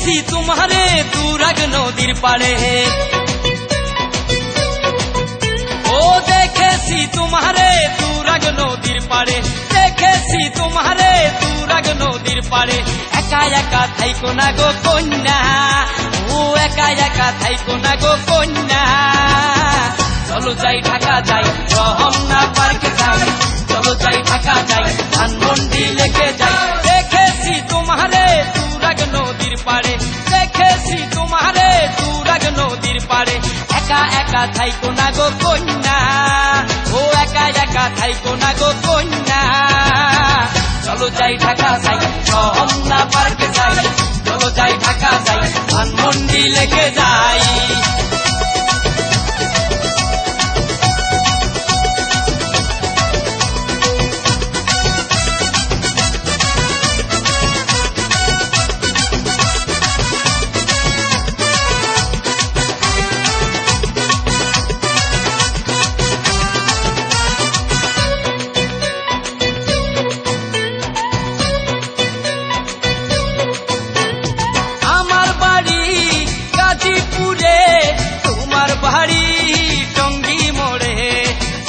দেখেছি তোমারে তুরাগ নদীর পাড়ে, ও দেখেছি তোমারে তুরাগ নদীর পাড়ে, দেখেছি তোমারে তুরাগ নদীর পাড়ে। একা একা থাইকো না গো কন্যা, ও একা একা থাইকো না গো কন্যা। চলো যাই ঢাকা যাই, রমনা পার্কে যাই, চলো যাই ঢাকা যাই, ধানমন্ডি লেকে যাই। দেখেছি তোমারে তুরাগ নদীর পাড়ে, দেখেছি তোমারে তুরাগ নদীর পাড়ে। একা একা থাইকো না গো কন্যা, ও একা একা থাইকো না গো কন্যা। চলো যাই ঢাকা যাই, রমনা পার্কে যাই, চলো যাই ঢাকা যাই, ধানমন্ডি লেকে যাই। তোমার বাড়ি টঙ্গী মোড়ে,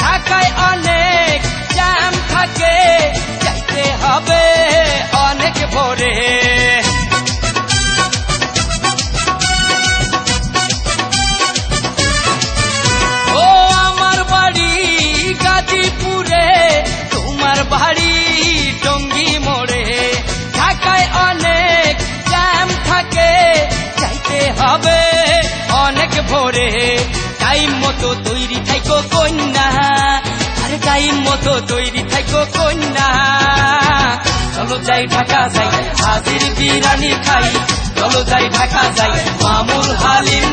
ঢাকায় অনেক জ্যাম থাকে, যাইতে হবে অনেক ভোরে। ও আমার বাড়ি গাজীপুরে, তোমার বাড়ি টঙ্গী মোড়ে, ঢাকায় অনেক জ্যাম থাকে, যাইতে হবে অনেক ভোরে। টাইম মতো তৈরি থাইকো কন্যা, আরে টাইম মতো তৈরি থাইকো কন্যা। চলো যাই ঢাকা যাই, হাজির বিরিয়ানি খাই, চলো যাই ঢাকা যাই, মামুল হালিম